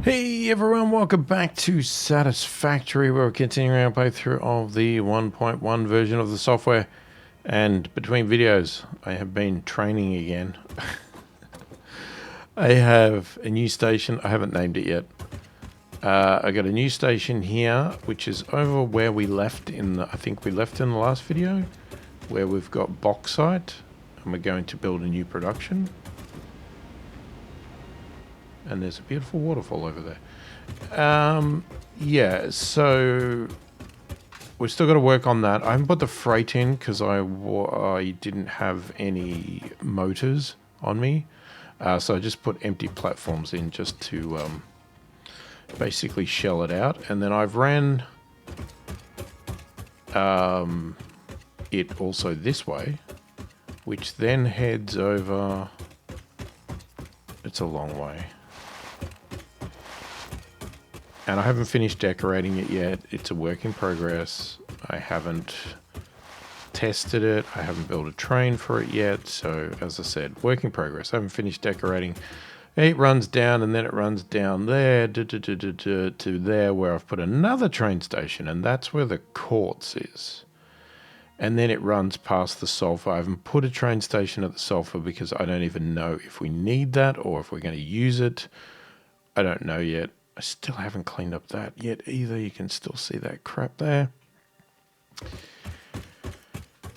Hey everyone, welcome back to Satisfactory. We're continuing our playthrough of the 1.1 version of the software. And between videos, I have been training again. I have a new station. I haven't named it yet. I got a new station here, which is over where we left in the, I think we left in the last video, where we've got bauxite, and we're going to build a new production. And there's a beautiful waterfall over there. Yeah, so we've still got to work on that. I haven't put the freight in because I didn't have any motors on me. So I just put empty platforms in just to basically shell it out. And then I've ran it also this way, which then heads over. It's a long way. And I haven't finished decorating it yet. It's a work in progress. I haven't tested it. I haven't built a train for it yet. So as I said, work in progress. I haven't finished decorating. It runs down and then it runs down there to there where I've put another train station. And that's where the quartz is. And then it runs past the sulfur. I haven't put a train station at the sulfur because I don't even know if we need that or if we're going to use it. I don't know yet. I still haven't cleaned up that yet either. You can still see that crap there.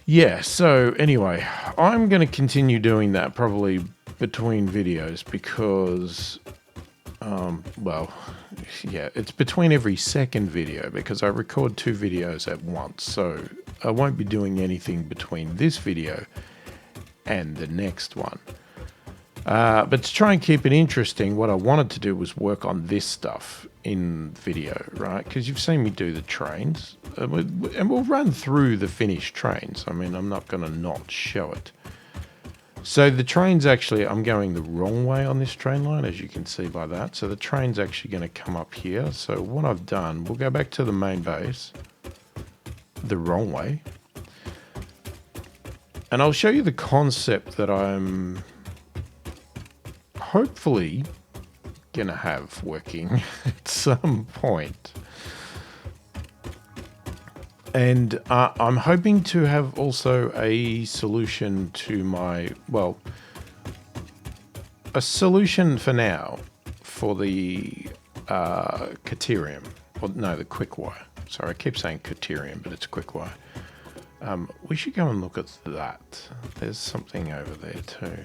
Yeah, so anyway, I'm going to continue doing that probably between videos because, well, yeah, it's between every second video because I record 2 videos at once. So I won't be doing anything between this video and the next one. But to try and keep it interesting, what I wanted to do was work on this stuff in video, right? Because you've seen me do the trains, and we'll run through the finished trains. I mean, I'm not going to not show it. So the train's actually, I'm going the wrong way on this train line, as you can see by that. So the train's actually going to come up here. So what I've done, we'll go back to the main base, the wrong way. And I'll show you the concept that I'm hopefully gonna have working at some point. And I'm hoping to have also a solution to my, well, a solution for now for the caterium. Well, no, the quick wire. Sorry, I keep saying caterium, but it's quick wire. We should go and look at that. There's something over there too.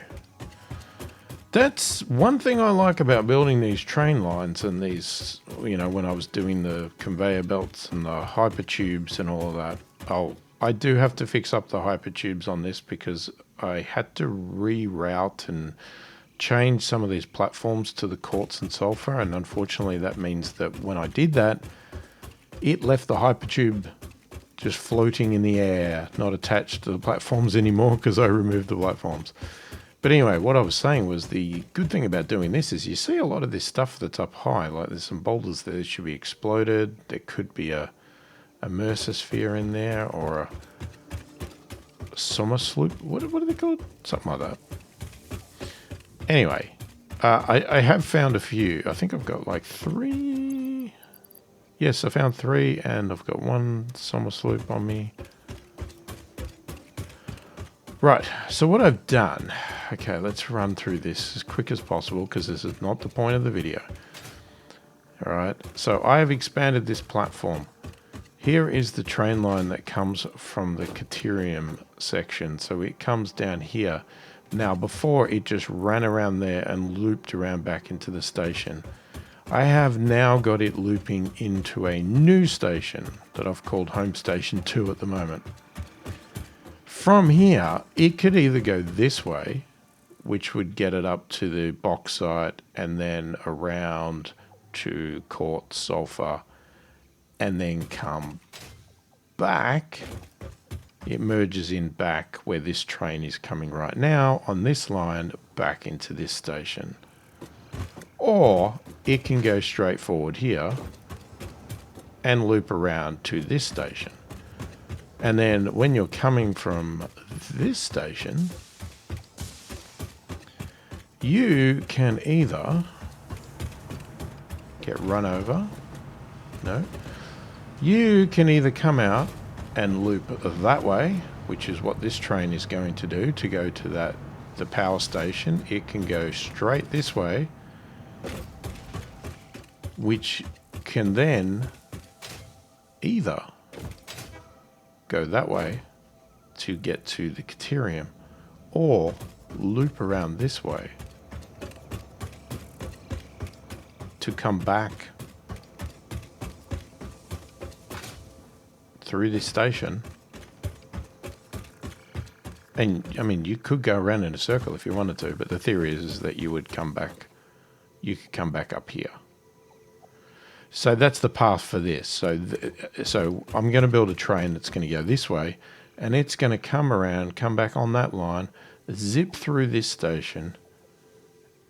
That's one thing I like about building these train lines and these, you know, when I was doing the conveyor belts and the hypertubes and all of that. Oh, I do have to fix up the hypertubes on this because I had to reroute and change some of these platforms to the quartz and sulfur. And unfortunately, that means that when I did that, it left the hypertube just floating in the air, not attached to the platforms anymore because I removed the platforms. But anyway, what I was saying was the good thing about doing this is you see a lot of this stuff that's up high, like there's some boulders there that should be exploded. There could be a mersosphere in there or a summer sloop. What are they called? Something like that. Anyway, I have found a few. I think I've got like 3. Yes, I found 3 and I've got 1 summer sloop on me. Right, so what I've done, okay, let's run through this as quick as possible because this is not the point of the video. All right, so I have expanded this platform. Here is the train line that comes from the caterium section. So it comes down here. Now, before it just ran around there and looped around back into the station. I have now got it looping into a new station that I've called Home Station 2 at the moment. From here, it could either go this way, which would get it up to the bauxite and then around to quartz, sulfur, and then come back. It merges in back where this train is coming right now on this line back into this station. Or it can go straight forward here and loop around to this station. And then when you're coming from this station, you can either get run over. No. You can either come out and loop that way, which is what this train is going to do to go to the power station. It can go straight this way, which can then either go that way to get to the Caterium, or loop around this way to come back through this station. And I mean, you could go around in a circle if you wanted to, but the theory is that you would come back, you could come back up here. So that's the path for this. So I'm going to build a train that's going to go this way, and it's going to come around, come back on that line, zip through this station,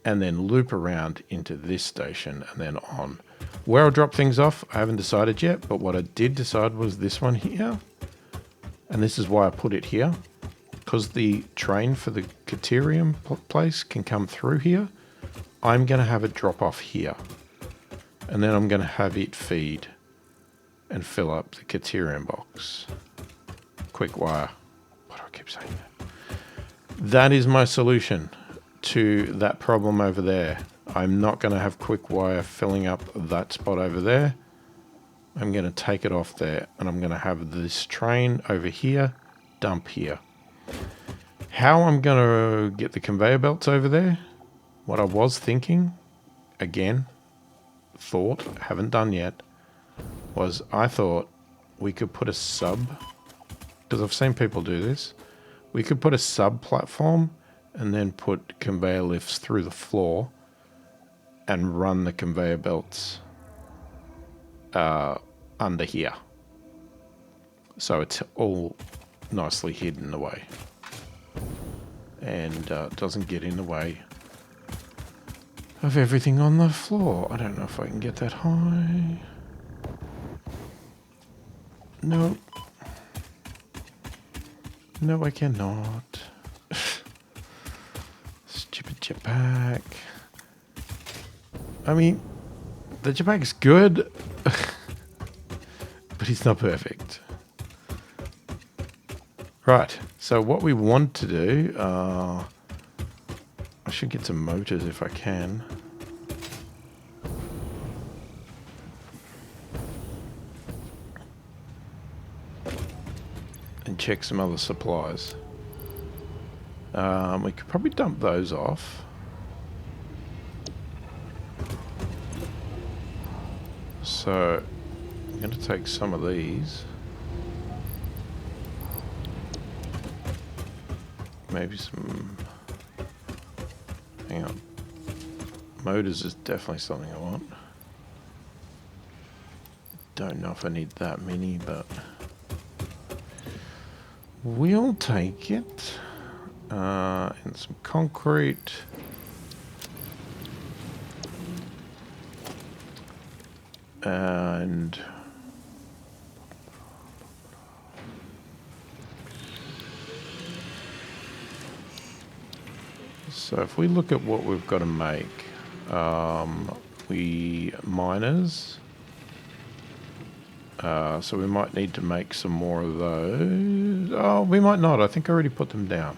and then loop around into this station and then on. Where I'll drop things off, I haven't decided yet, but what I did decide was this one here. And this is why I put it here, because the train for the Caterium place can come through here. I'm going to have it drop off here. And then I'm going to have it feed and fill up the Caterium box. Quick wire. Why do I keep saying that? That is my solution to that problem over there. I'm not going to have quick wire filling up that spot over there. I'm going to take it off there, and I'm going to have this train over here, dump here. How I'm going to get the conveyor belts over there, what I was thinking, again, haven't done yet, was I thought we could put a sub, because I've seen people do this, we could put a sub platform and then put conveyor lifts through the floor and run the conveyor belts under here. So it's all nicely hidden away and doesn't get in the way of everything on the floor. I don't know if I can get that high. Nope. No, I cannot. Stupid jetpack. I mean, the jetpack is good, but it's not perfect. Right, so what we want to do, I should get some motors if I can. And check some other supplies. We could probably dump those off. So I'm going to take some of these. Maybe some... Hang on. Motors is definitely something I want. Don't know if I need that many, but... we'll take it. And some concrete. And... so if we look at what we've got to make, miners, so we might need to make some more of those. Oh, we might not. I think I already put them down.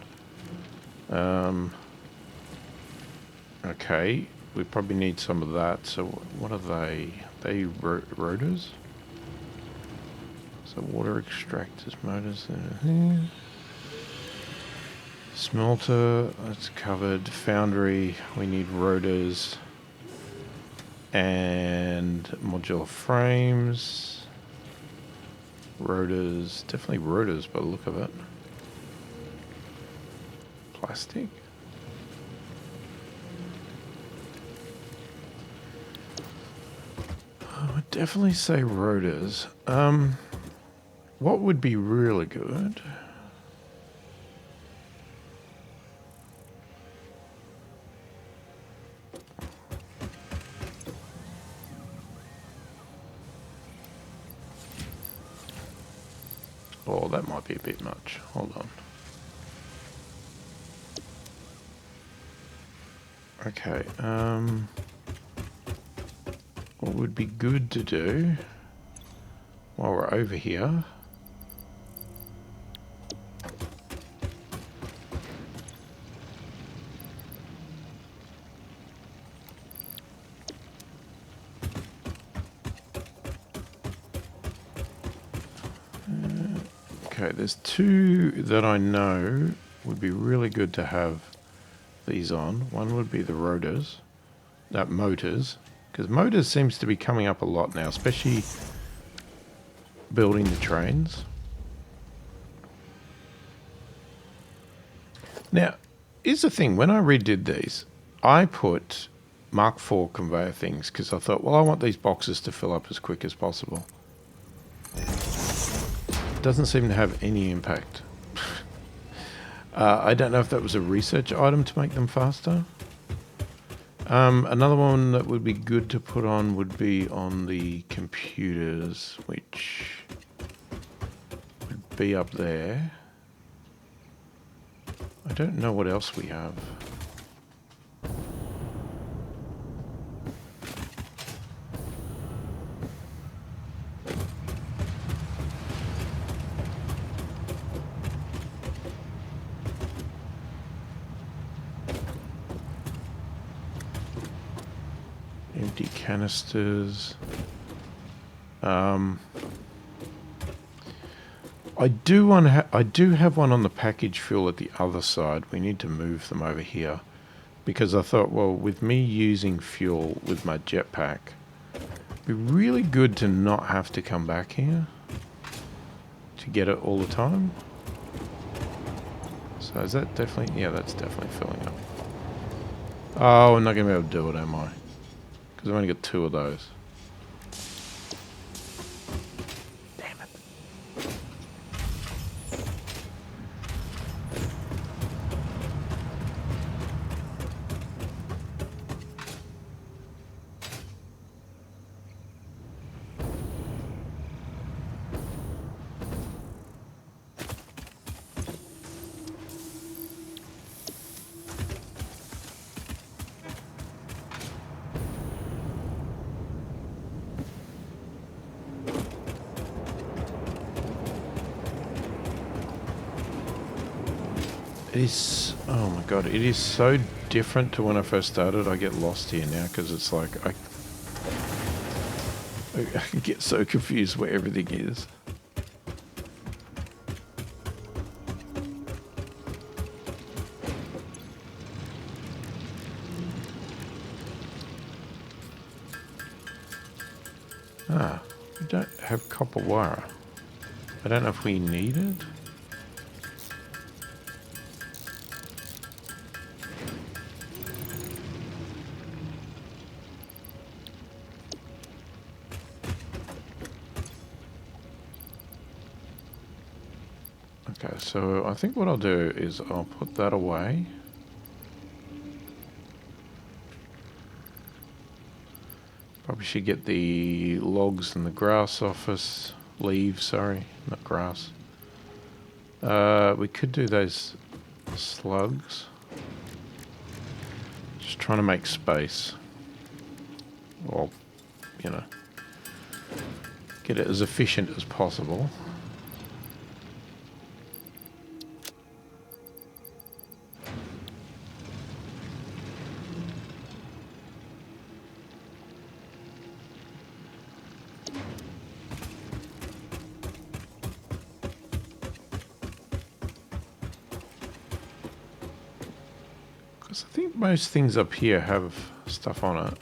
Okay, we probably need some of that. So what are they? They rotors? So water extractors, motors. Smelter, that's covered. Foundry, we need rotors and modular frames. Rotors, definitely rotors by the look of it. Plastic. I would definitely say rotors. What would be really good? Oh, that might be a bit much. Hold on. Okay, oh, what would be good to do while we're over here okay, there's two that I know would be really good to have these on. One would be the motors, because motors seems to be coming up a lot now, especially building the trains. Now, here's the thing, when I redid these, I put Mark IV conveyor things because I thought, well, I want these boxes to fill up as quick as possible. Doesn't seem to have any impact. I don't know if that was a research item to make them faster. Another one that would be good to put on would be on the computers, which would be up there. I don't know what else we have. Empty canisters. I do have one on the package fuel at the other side. We need to move them over here because I thought, well, with me using fuel with my jetpack, it'd be really good to not have to come back here to get it all the time. So is that definitely? Yeah, that's definitely filling up. Oh, I'm not going to be able to do it, am I? Because I've only got 2 of those. Damn it. It is, oh my god, it is so different to when I first started. I get lost here now because it's like I get so confused where everything is. Ah, we don't have copper wire. I don't know if we need it. Okay, so I think what I'll do is I'll put that away. Probably should get the logs and the grass office. Leaves, sorry, not grass. We could do those slugs. Just trying to make space. Or, you know, get it as efficient as possible. Because I think most things up here have stuff on it.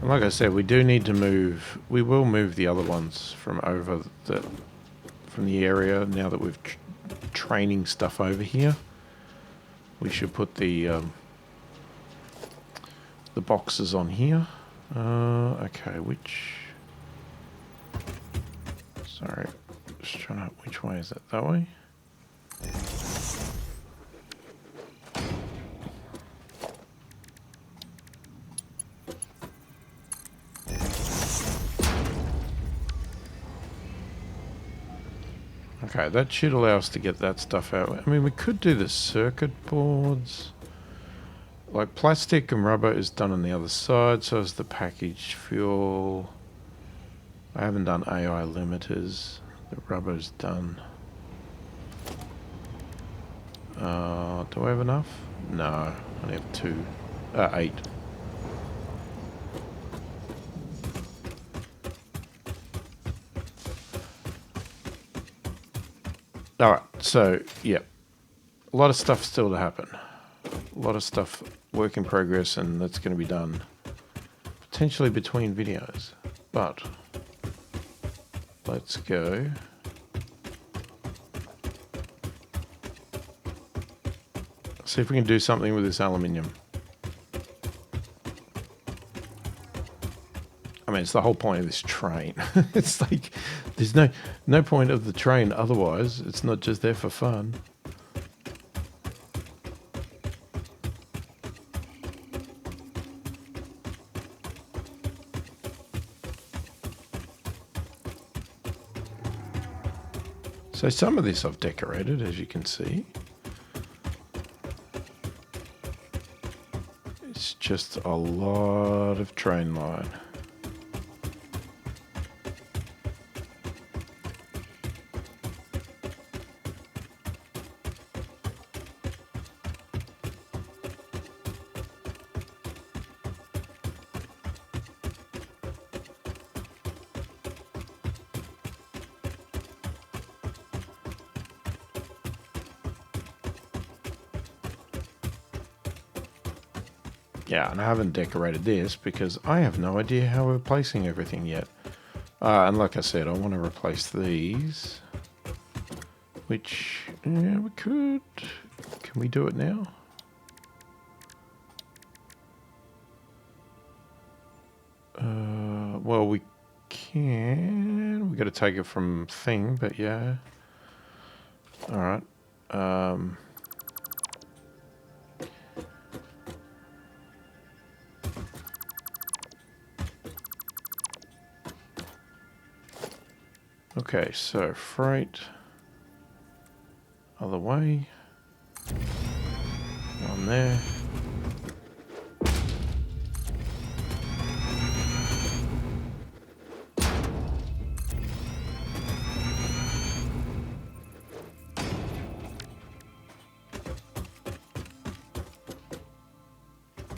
And like I said, we do need to move. We will move the other ones from over from the area now that we've training stuff over here. We should put the boxes on here. Okay, sorry, just trying to, which way is it? That way? Okay, that should allow us to get that stuff out. I mean, we could do the circuit boards. Like plastic and rubber is done on the other side, so is the packaged fuel. I haven't done AI limiters. The rubber's done. Do I have enough? No, I only have 8. Alright, so, yeah. A lot of stuff still to happen. A lot of stuff, work in progress, and that's going to be done potentially between videos. But, let's go. See if we can do something with this aluminium. I mean, it's the whole point of this train. It's like, there's no point of the train otherwise. It's not just there for fun. So some of this I've decorated, as you can see. It's just a lot of train line. Yeah, and I haven't decorated this because I have no idea how we're placing everything yet. And like I said, I want to replace these. Which, yeah, we could. Can we do it now? Well, we can. We got to take it from thing, but yeah. All right. Okay, so freight. Other way. On there.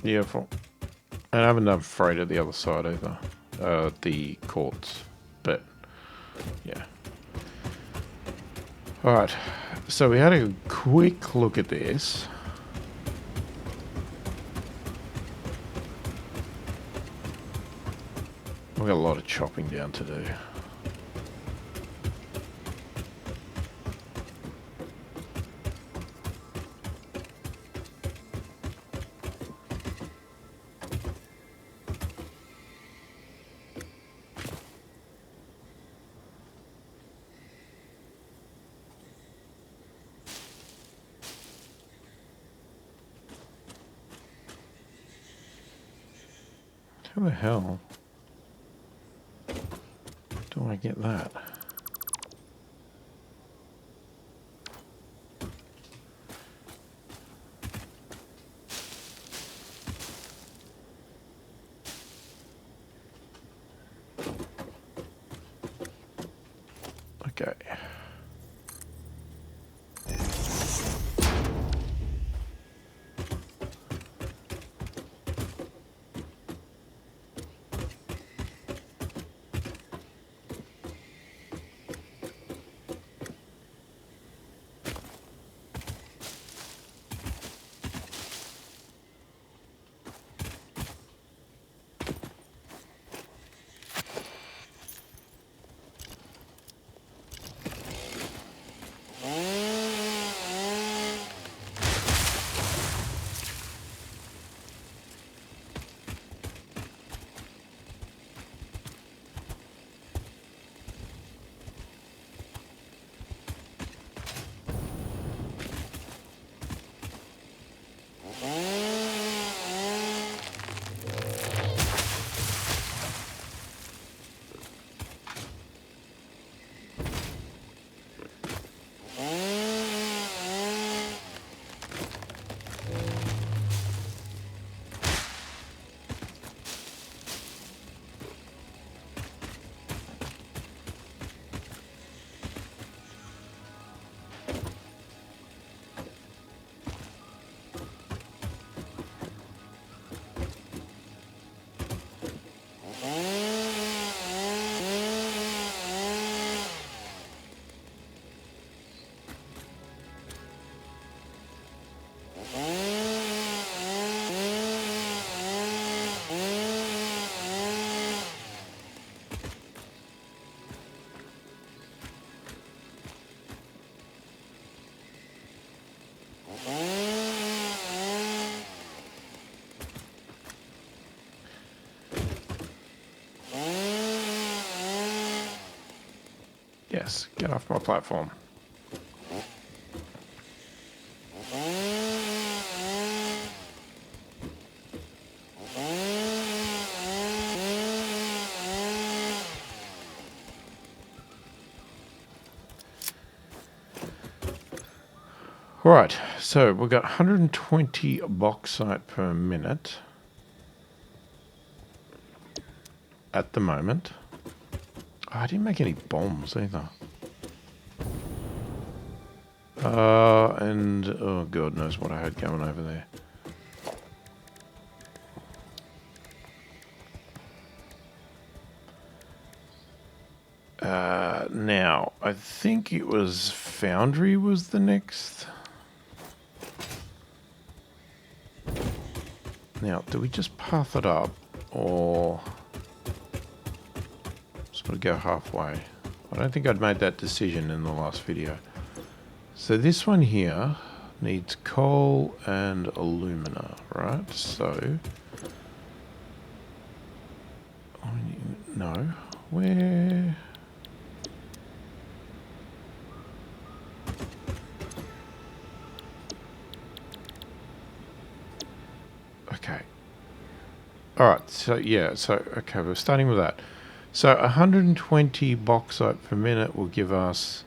Beautiful. And I haven't done freight at the other side either. The quartz. But, yeah. Alright. So we had a quick look at this. We've got a lot of chopping down to do. How the hell do I get that? Okay. Yes, get off my platform. Right, so we've got 120 bauxite per minute at the moment. Oh, I didn't make any bombs either. And oh, God knows what I had going over there. Now, I think it was Foundry was the next. Now, do we just path it up or sort of go halfway? I don't think I'd made that decision in the last video. So this one here needs coal and alumina, right? So, no, where? Okay. All right. So yeah. So okay, we're starting with that. So 120 bauxite per minute will give us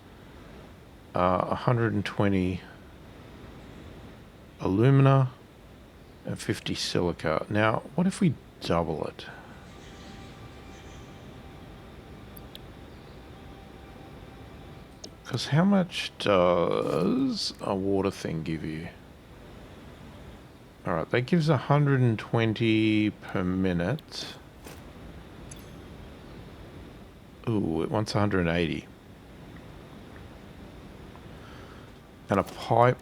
120 alumina and 50 silica. Now, what if we double it? Because how much does a water thing give you? Alright, that gives 120 per minute. Ooh, it wants 180. And a pipe.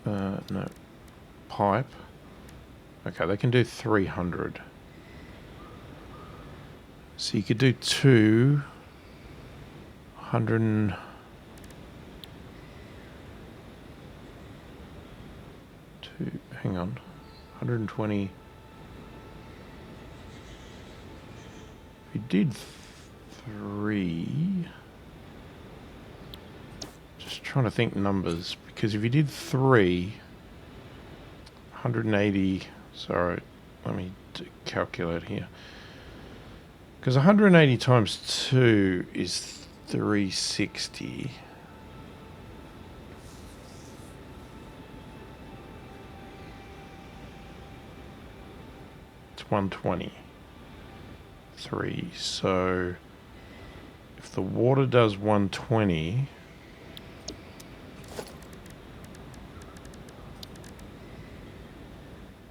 No. Pipe. Okay, they can do 300. So you could do 200. Hang on. 120. If you did 3. Just trying to think numbers. Because if you did 3, 180. Sorry, let me calculate here. Because 180 times 2 is 360. It's 123. So if the water does 120,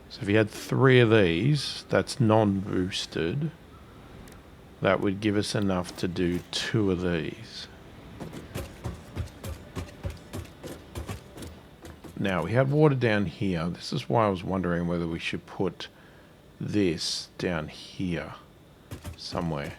so if you had 3 of these, that's non-boosted. That would give us enough to do 2 of these. Now, we have water down here. This is why I was wondering whether we should put this down here somewhere.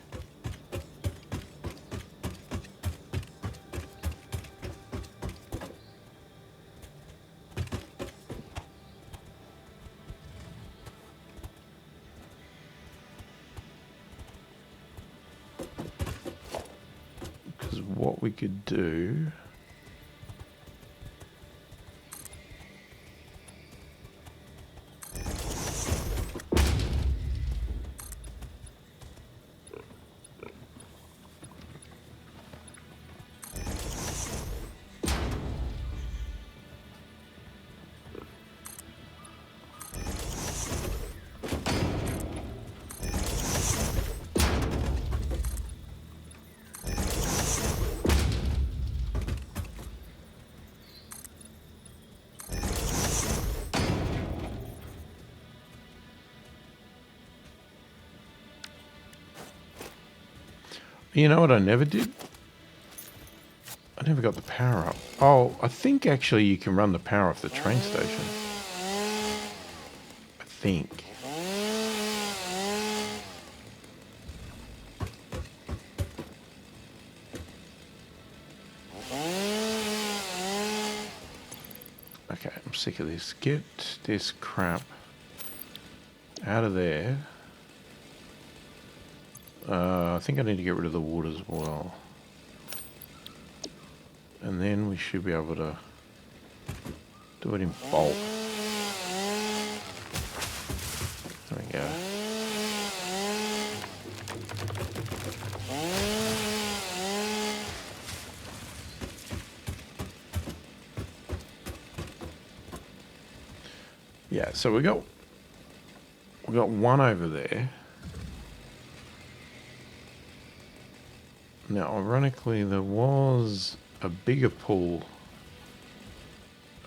Because what we could do... You know what I never did? I never got the power up. Oh, I think actually you can run the power off the train station. I think. Okay, I'm sick of this. Get this crap out of there. I think I need to get rid of the wood as well. And then we should be able to do it in bulk. There we go. Yeah, so we got one over there. Now, ironically, there was a bigger pool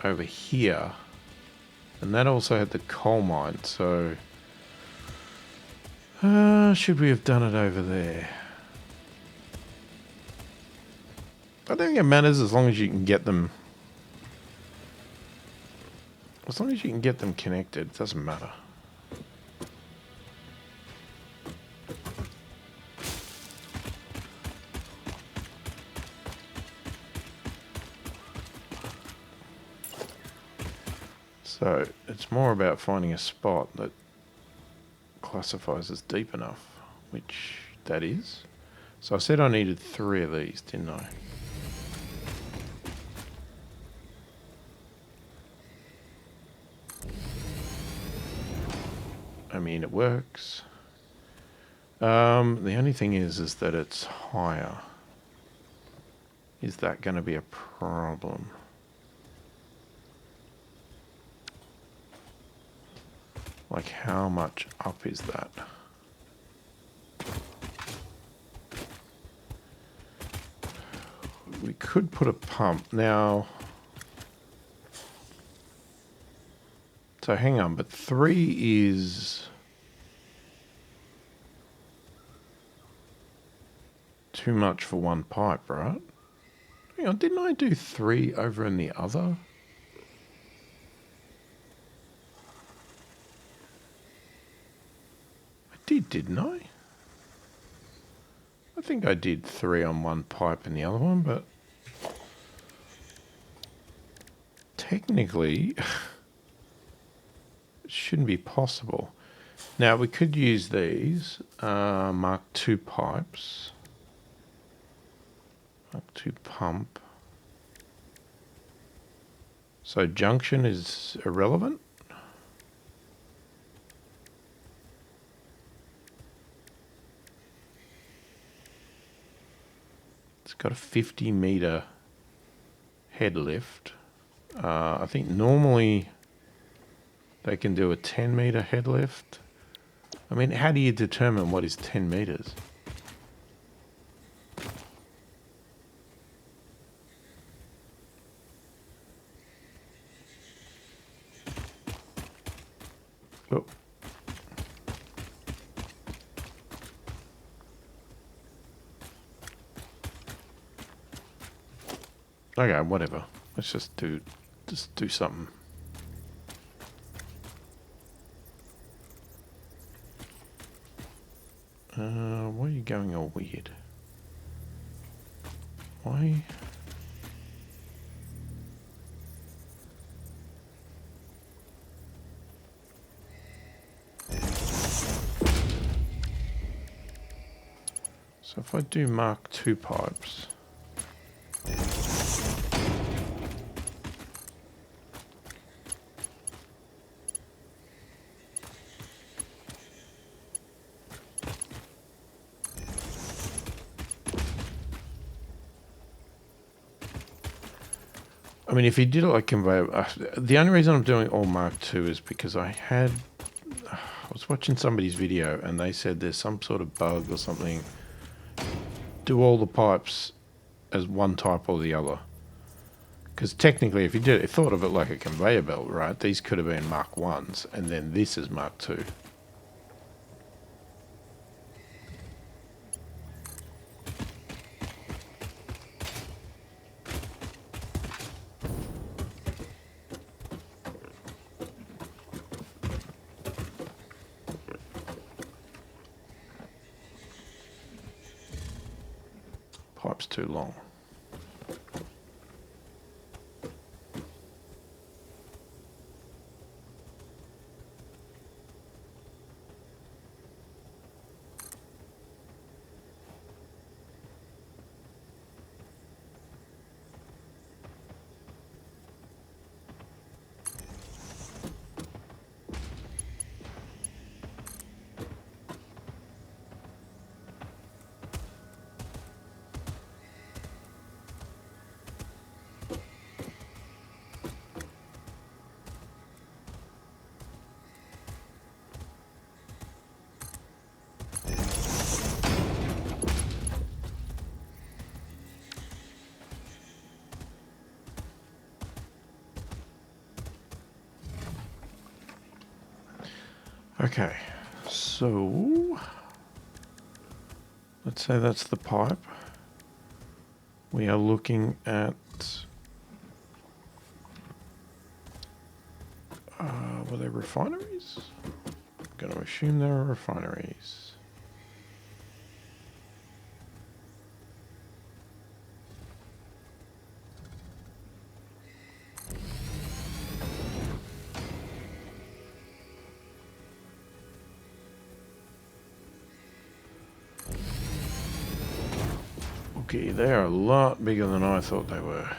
over here, and that also had the coal mine, so should we have done it over there? I don't think it matters as long as you can get them. As long as you can get them connected, it doesn't matter. So it's more about finding a spot that classifies as deep enough, which that is. So I said I needed 3 of these, didn't I? I mean, it works. The only thing is that it's higher. Is that going to be a problem? Like, how much up is that? We could put a pump. Now, so hang on, but 3 is too much for one pipe, right? Hang on, didn't I do 3 over in the other? I did, didn't I? I think I did 3 on one pipe in the other one, but technically it shouldn't be possible. Now we could use these Mark II pipes. Mark II pump. So junction is irrelevant. It's got a 50-meter head lift. I think normally they can do a 10-meter head lift. I mean, how do you determine what is 10 meters? Oh. Okay, whatever. Let's just do something. Why are you going all weird? Why? So if I do Mark II pipes. I mean, if you did it like conveyor, the only reason I'm doing all Mark II is because I was watching somebody's video and they said there's some sort of bug or something. Do all the pipes as one type or the other. Because technically, if you thought of it like a conveyor belt, right? These could have been Mark Is, and then this is Mark II. Pipe's too long. Okay, so let's say that's the pipe. We are looking at were they refineries? I'm going to assume they were refineries. Okay, they are a lot bigger than I thought they were.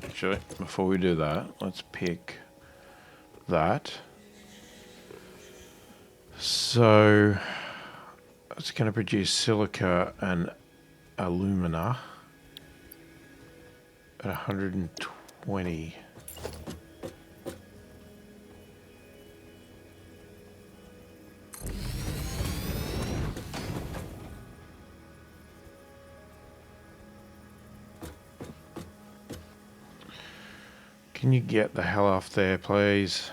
Actually, before we do that, let's pick that. So it's going to produce silica and alumina at 120. Can you get the hell off there, please?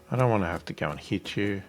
I don't want to have to go and hit you.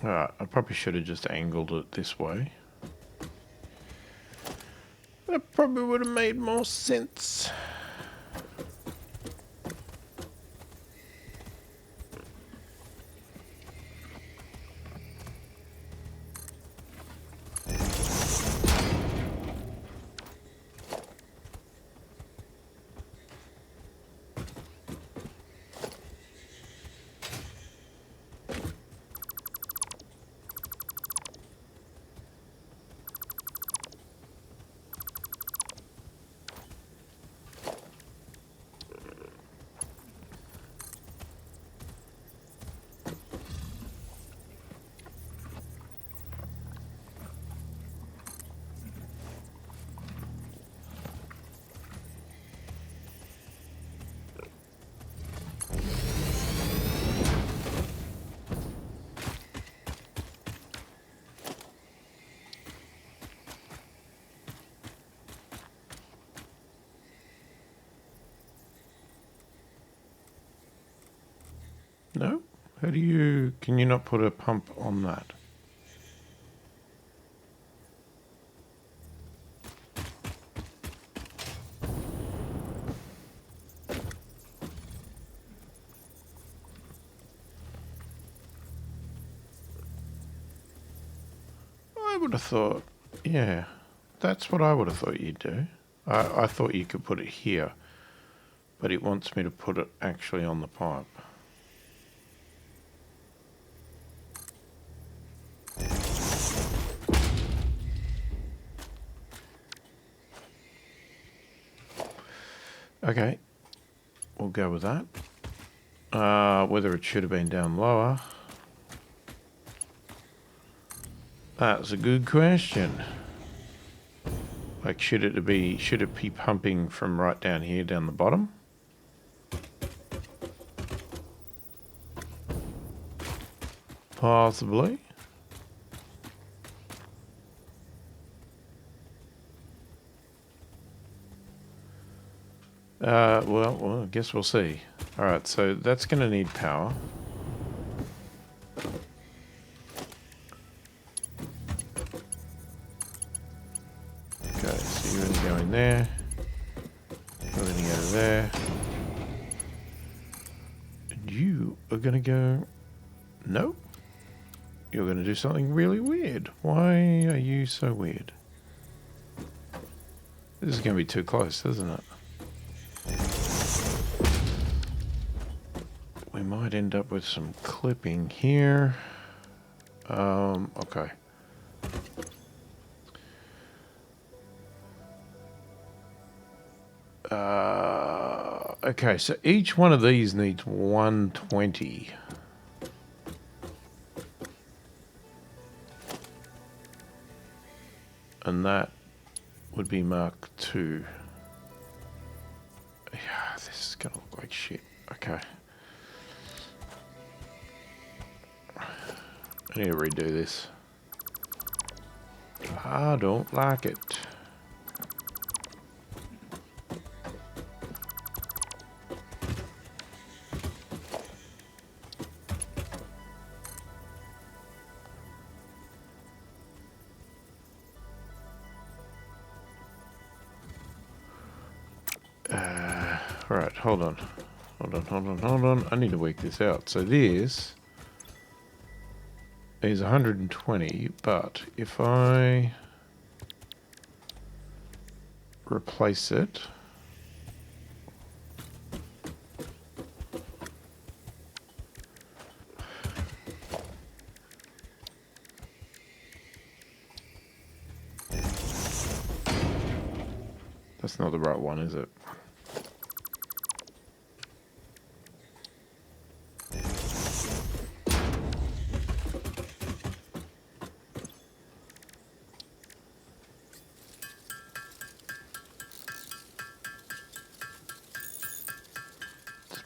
Alright, I probably should have just angled it this way. That probably would have made more sense. No? How do you... Can you not put a pump on that? I would have thought, yeah, that's what I would have thought you'd do. I thought you could put it here, but it wants me to put it actually on the pipe. Okay, we'll go with that. Whether it should have been down lower, that's a good question. Like, should it be pumping from right down here down the bottom? Possibly. Well, I guess we'll see. Alright, so that's going to need power. Okay, so you're going to go in there. You're going to go there. And you are going to go... No. You're going to do something really weird. Why are you so weird? This is going to be too close, isn't it? We might end up with some clipping here. Okay. Okay, so each one of these needs 120. And that would be Mark II. Yeah, this is going to look like shit. Okay. I need to redo this. I don't like it. Right, hold on. I need to work this out. So this is 120, but if I replace it, that's not the right one, is it?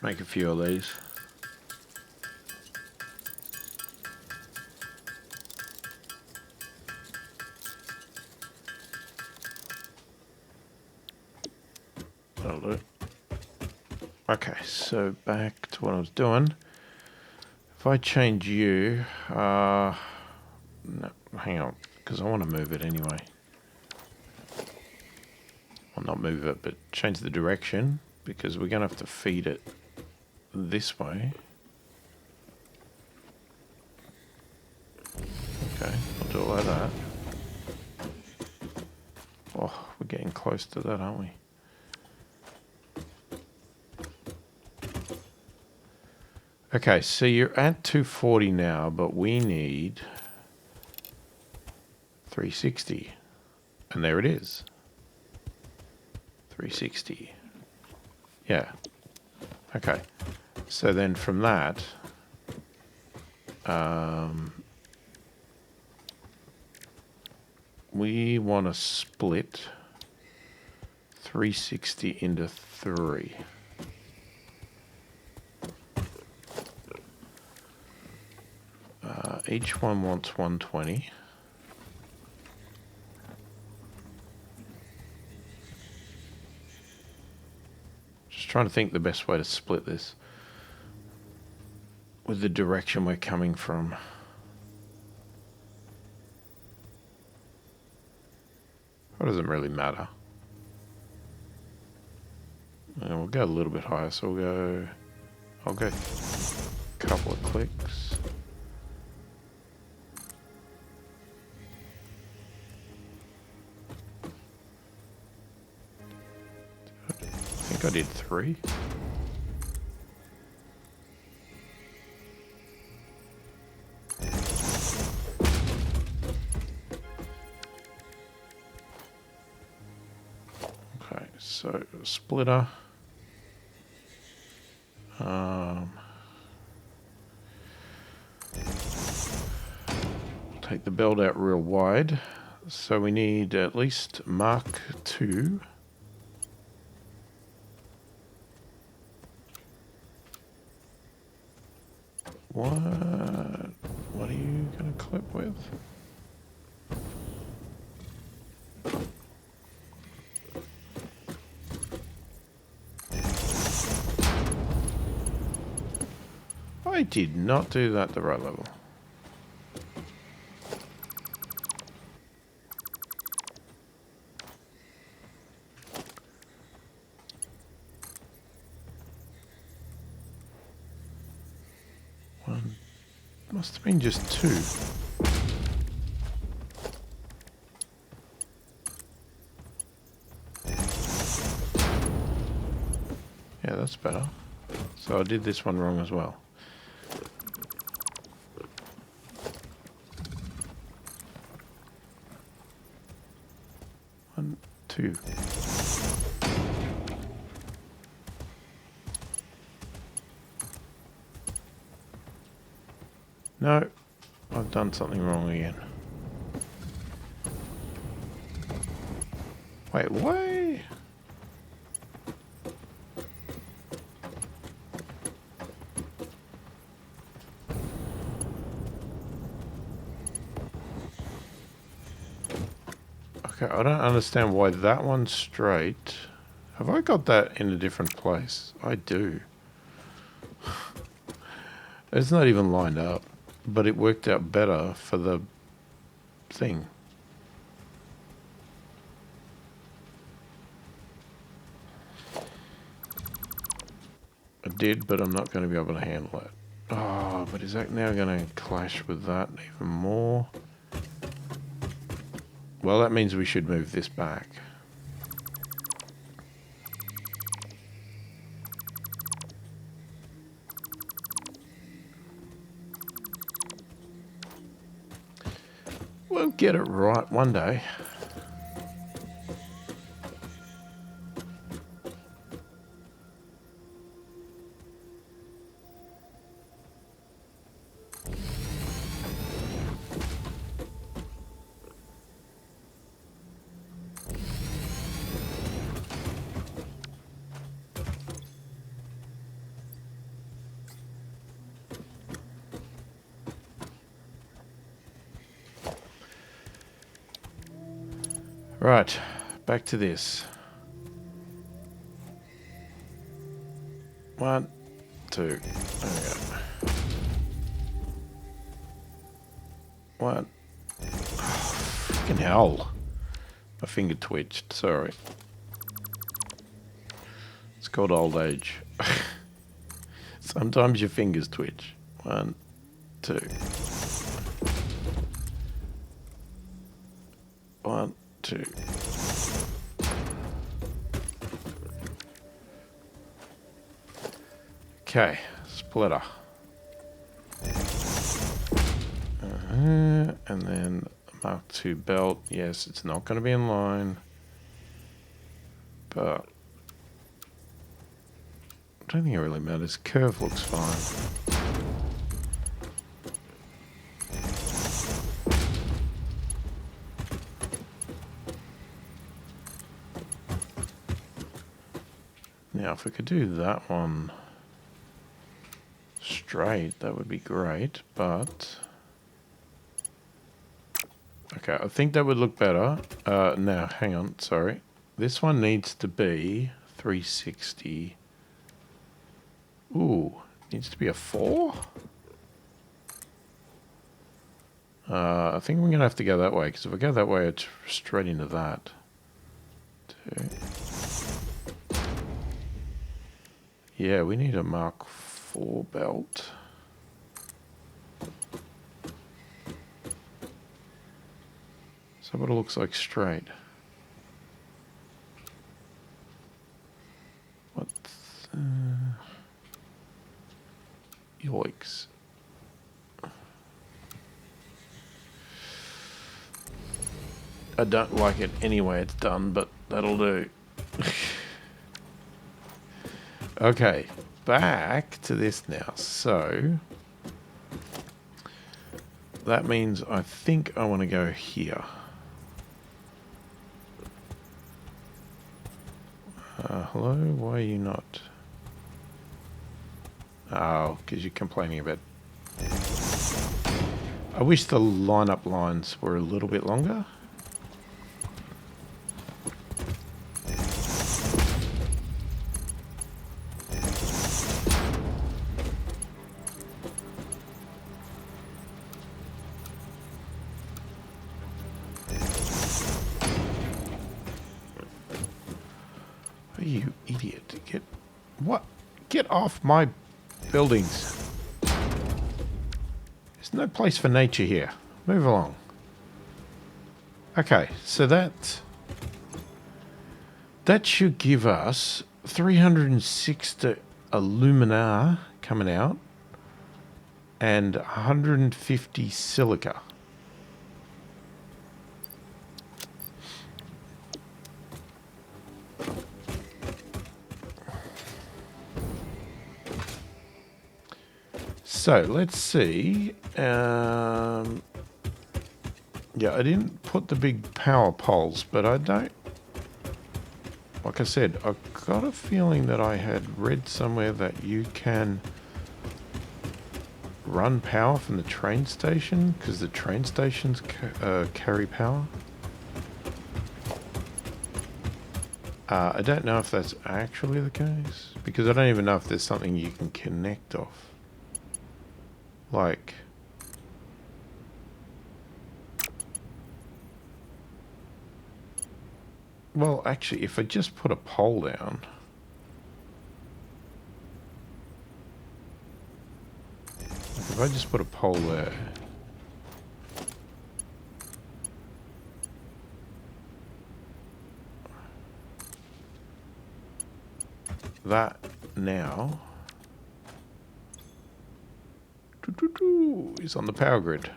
Make a few of these. That'll do. Okay, so back to what I was doing. If I change you, no, hang on, because I want to move it anyway. Well, not move it, but change the direction, because we're going to have to feed it this way. Okay, I'll do it like that. Oh, we're getting close to that, aren't we? Okay, so you're at 240 now, but we need 360. And there it is. 360. Yeah. Okay. So then from that, we want to split 360 into 3. Each one wants 120. Just trying to think the best way to split this with the direction we're coming from. It doesn't really matter. And we'll go a little bit higher, so I'll go a couple of clicks. think I did 3. Okay, so splitter. Take the belt out real wide. So we need at least Mark 2. What are you going to clip with? I did not do that the right level. One. Must have been just 2. Yeah, that's better. So I did this one wrong as well. One, 2. No, I've done something wrong again. Wait, why? Okay, I don't understand why that one's straight. Have I got that in a different place? I do. It's not even lined up, but it worked out better for the thing. I did, but I'm not going to be able to handle it. Oh, but is that now going to clash with that even more? Well, that means we should move this back. We'll get it right one day. Right, back to this. 1, 2. There we go. 1. Fucking hell. My finger twitched, sorry. It's called old age. Sometimes your fingers twitch. 1, 2. 1, 2. Okay, splitter. And then Mark 2 belt. Yes, it's not going to be in line, but I don't think it really matters. Curve looks fine. Now, if we could do that one straight, that would be great, but... Okay, I think that would look better. Now, hang on, sorry. This one needs to be 360. Ooh, needs to be a 4? I think we're going to have to go that way, because if I go that way, it's straight into that. 2. Yeah, we need a Mark 4 belt. So what it looks like straight. I don't like it anyway it's done, but that'll do. Okay, back to this now. So that means I think I want to go here. Hello, why are you not? Oh, because you're complaining about... I wish the lineup lines were a little bit longer. Oh, you idiot. Get... What? Get off my buildings. There's no place for nature here. Move along. Okay, so that should give us 360 alumina coming out and 150 silica. So let's see. Yeah, I didn't put the big power poles, but I don't... Like I said, I've got a feeling that I had read somewhere that you can run power from the train station, because the train stations carry power. I don't know if that's actually the case, because I don't even know if there's something you can connect off. Like... Well, actually, if I just put a pole down... If I just put a pole there... That now... is on the power grid.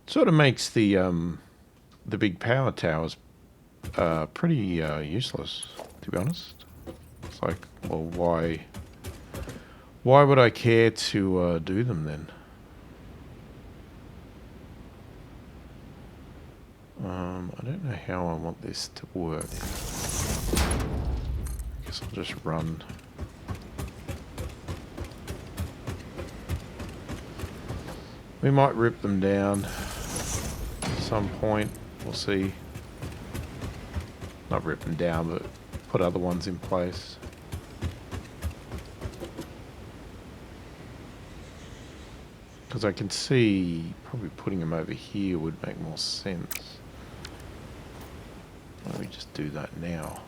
Sort of makes the big power towers pretty useless, to be honest. It's like, well, why would I care to do them then? I don't know how I want this to work. I guess I'll just run. We might rip them down at some point. We'll see. Not rip them down, but put other ones in place. Because I can see probably putting them over here would make more sense. Why don't we just do that now?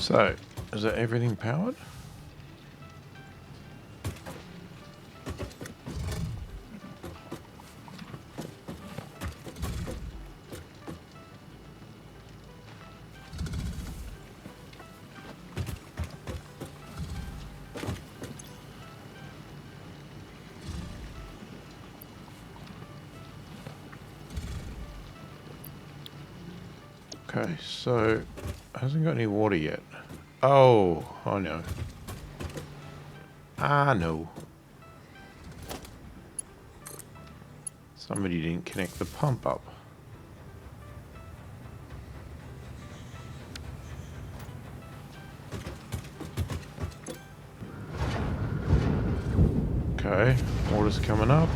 So, is that everything powered? Okay, so hasn't got any water yet. Oh, I know. I know. Somebody didn't connect the pump up. Okay, water's coming up.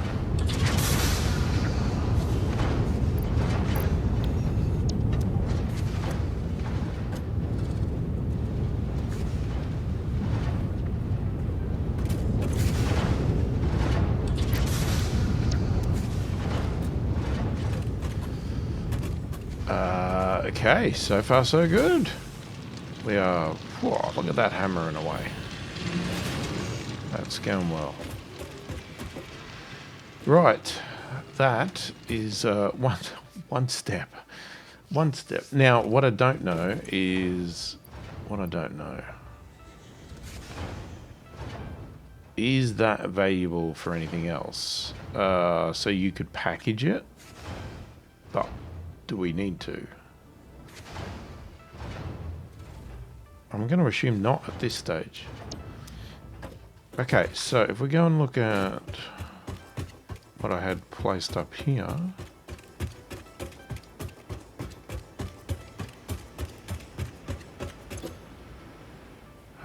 Okay, so far so good. We are... Whoa, look at that hammering away. That's going well. Right, that is one step. One step. Now, what I don't know is... What I don't know. Is that valuable for anything else? So you could package it, but do we need to? I'm going to assume not at this stage. Okay, so if we go and look at what I had placed up here.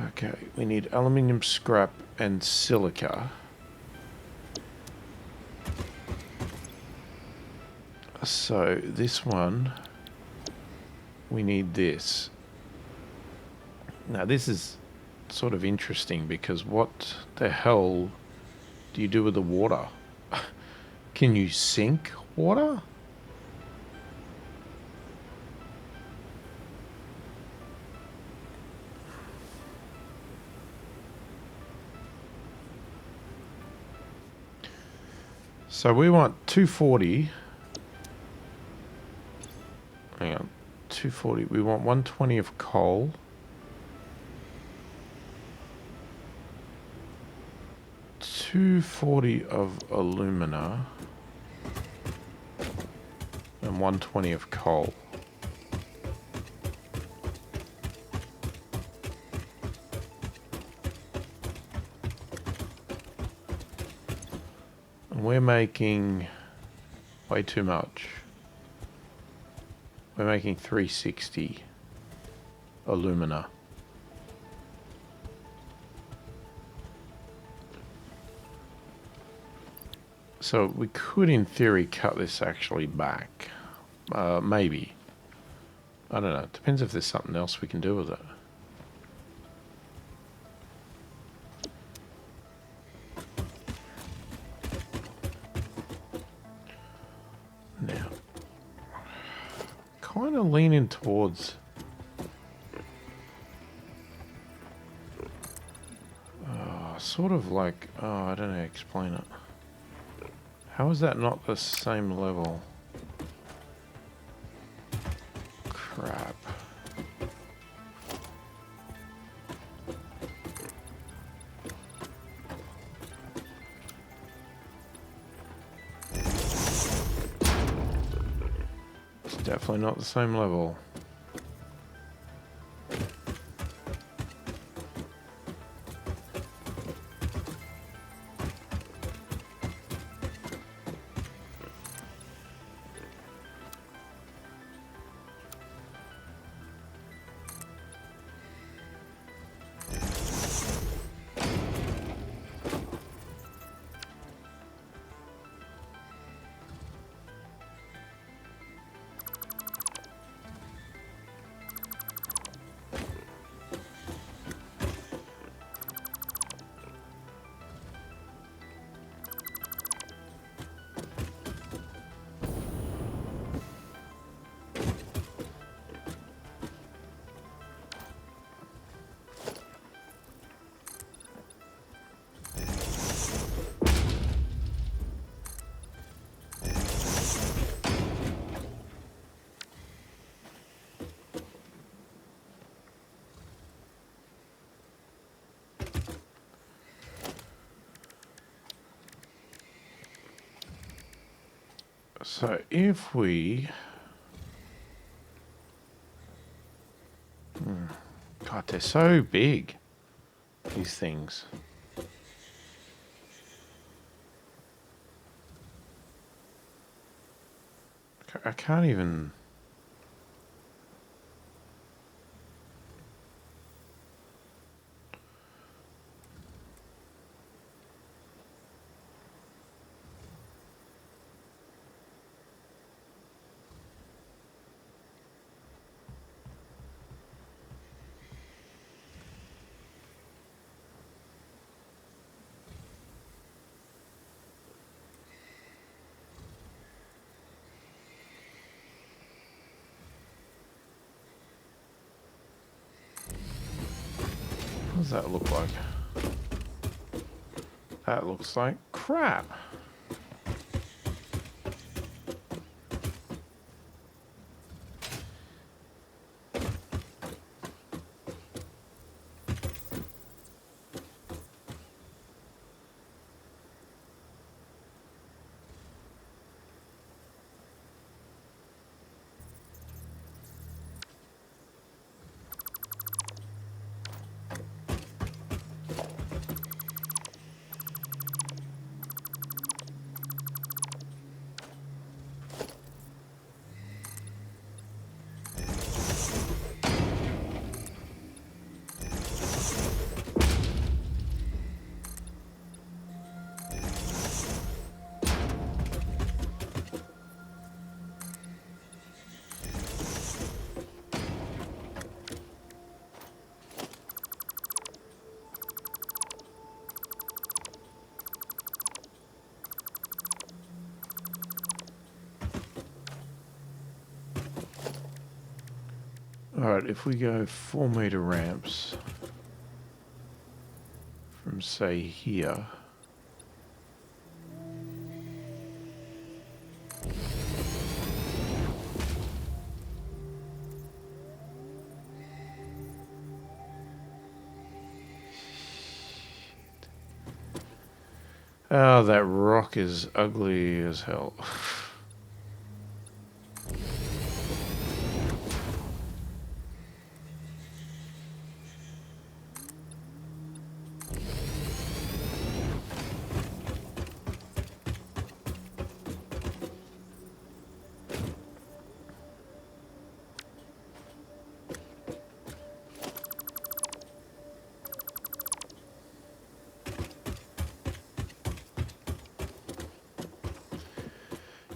Okay, we need aluminium scrap and silica. So this one, we need this. Now this is sort of interesting because what the hell do you do with the water? Can you sink water? So we want 240. Hang on, 240. We want 120 of coal. 240 of alumina. And 120 of coal. And we're making way too much. We're making 360 alumina. So we could, in theory, cut this actually back. Maybe. I don't know. It depends if there's something else we can do with it. Now, kind of leaning towards... sort of like... Oh, I don't know how to explain it. How is that not the same level? Crap. It's definitely not the same level. So if we... God, they're so big, these things. I can't even... What does that look like? That looks like crap. Alright, if we go 4-meter ramps from, say, here. Oh, that rock is ugly as hell.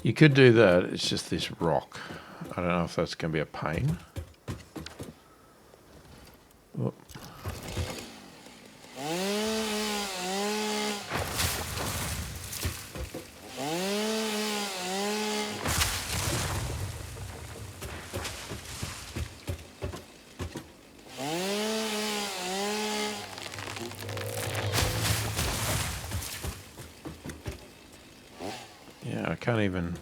You could do that, it's just this rock. I don't know if that's going to be a pain. Oh. Yeah, I can't even...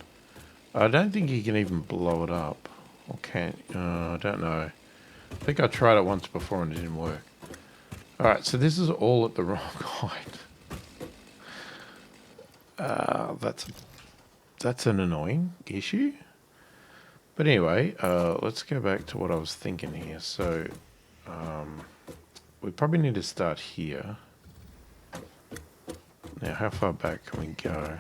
I don't think you can even blow it up. Or can't... I don't know. I think I tried it once before and it didn't work. Alright, so this is all at the wrong height. That's an annoying issue. But anyway, let's go back to what I was thinking here. So, we probably need to start here. Now, how far back can we go?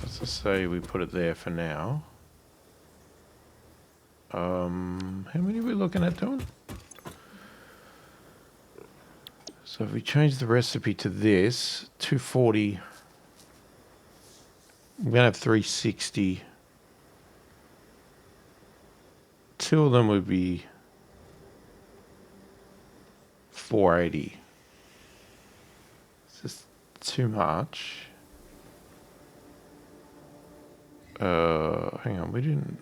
Let's just say we put it there for now. How many are we looking at doing? So if we change the recipe to this, 240, we're going to have 360. Two of them would be 480. It's just too much. Hang on, we didn't...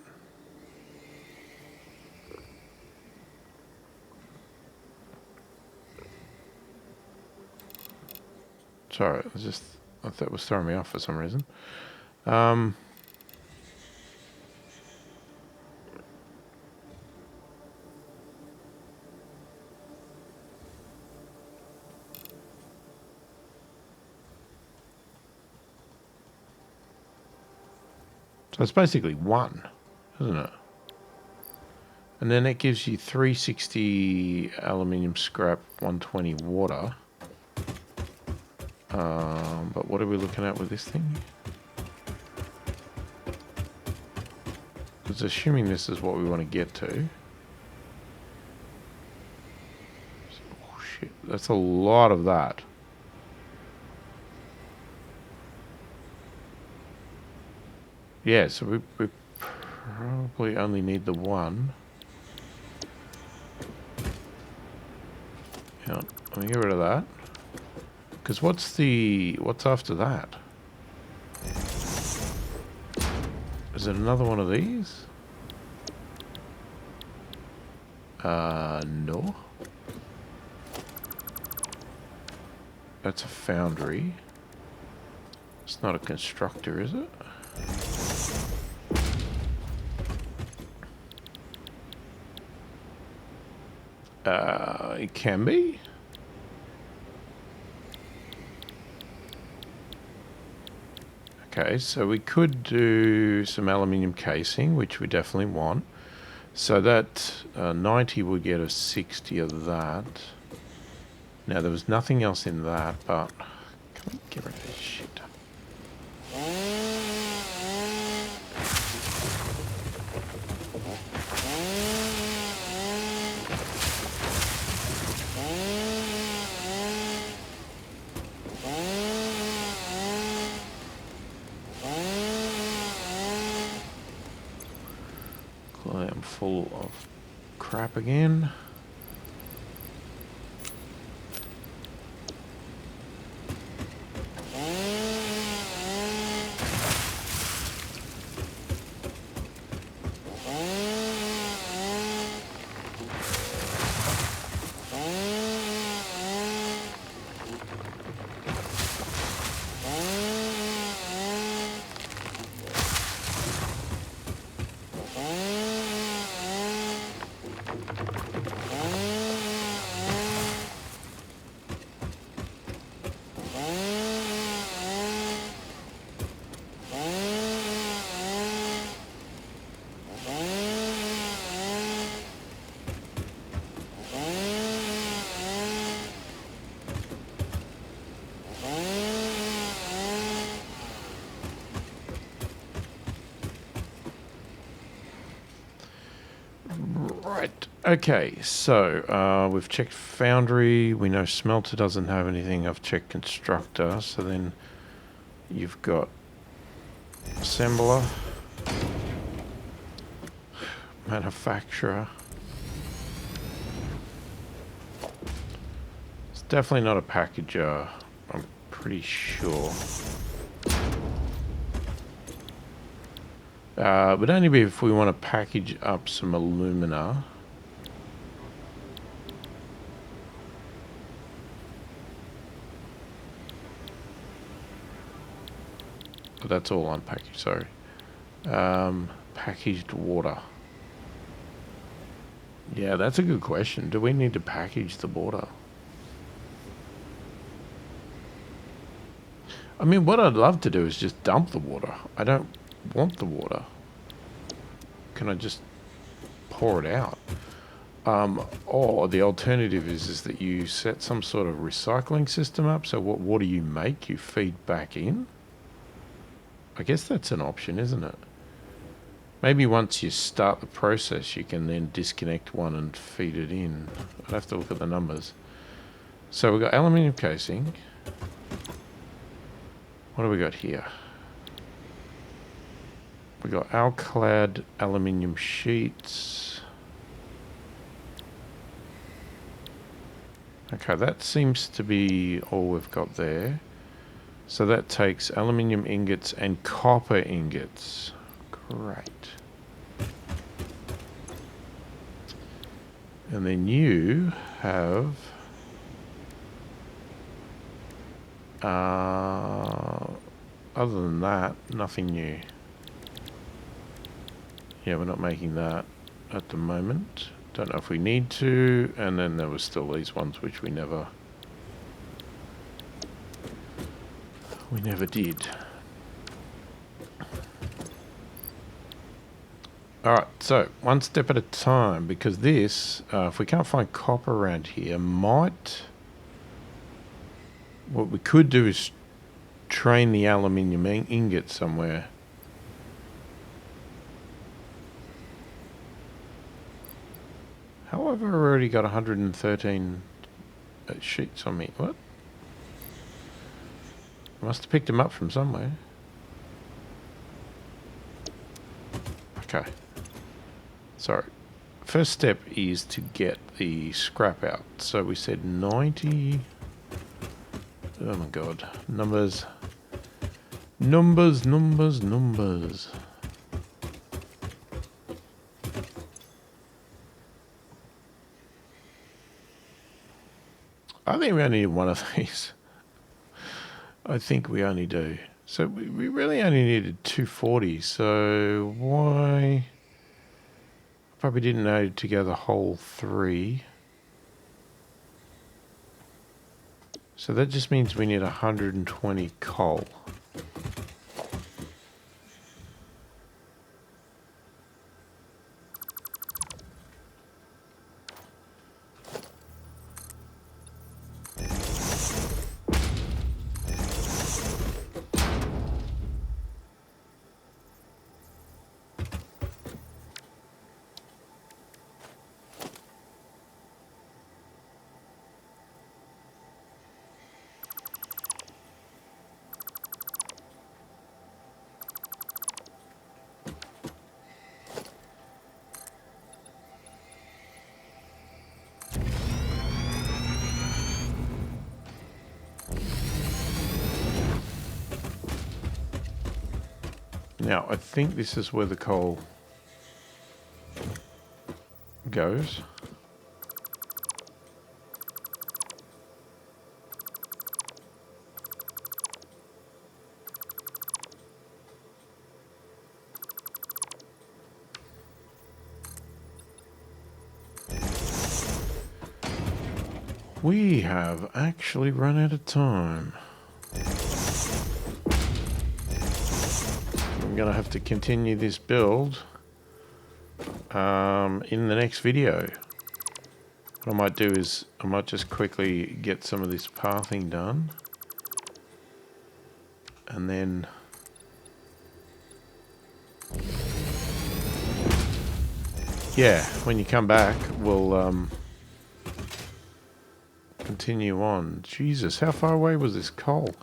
Sorry, I thought it was throwing me off for some reason. So it's basically 1, isn't it? And then it gives you 360 aluminium scrap, 120 water. But what are we looking at with this thing? Because assuming this is what we want to get to. Oh shit, that's a lot of that. Yeah, so we probably only need the 1. Yeah, let me get rid of that. Because what's after that? Is it another one of these? No. That's a foundry. It's not a constructor, is it? It can be. Okay, so we could do some aluminium casing, which we definitely want. So that 90 will get us 60 of that. Now, there was nothing else in that, but can we get rid of this shit? I'm full of crap again. Right. Okay, so we've checked foundry. We know smelter doesn't have anything. I've checked constructor. So then you've got assembler, manufacturer. It's definitely not a packager, I'm pretty sure. Would only be if we want to package up some alumina. But that's all unpackaged, sorry. Packaged water. Yeah, that's a good question. Do we need to package the water? I mean, what I'd love to do is just dump the water. I don't want the water. Can I just pour it out? Or the alternative is that you set some sort of recycling system up. So what water you make, you feed back in. I guess that's an option, isn't it? Maybe once you start the process, you can then disconnect one and feed it in. I'd have to look at the numbers. So we've got aluminium casing. What do we got here? We got alclad aluminium sheets. Okay, that seems to be all we've got there. So that takes aluminium ingots and copper ingots. Great. And then you have other than that, nothing new. Yeah, we're not making that at the moment. Don't know if we need to. And then there was still these ones which we never did. Alright, so one step at a time, because this, if we can't find copper around here, what we could do is train the aluminium ingot somewhere. However, I've already got 113 sheets on me. What? I must have picked them up from somewhere. Okay. So, first step is to get the scrap out. So we said 90. Oh my god. Numbers. Numbers, numbers, numbers. I think we only need one of these. I think we only do. So we really only needed 240. So why? Probably didn't need to go the whole 3. So that just means we need 120 coal. Now, I think this is where the coal goes. We have actually run out of time. I'm going to have to continue this build in the next video. What I might do is I might just quickly get some of this pathing done, and then yeah, when you come back we'll continue on. Jesus, how far away was this coal?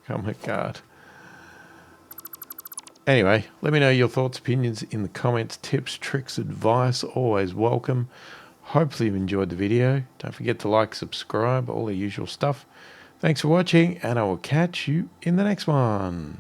Oh my god. Anyway, let me know your thoughts, opinions in the comments. Tips, tricks, advice, always welcome. Hopefully you've enjoyed the video. Don't forget to like, subscribe, all the usual stuff. Thanks for watching, and I will catch you in the next one.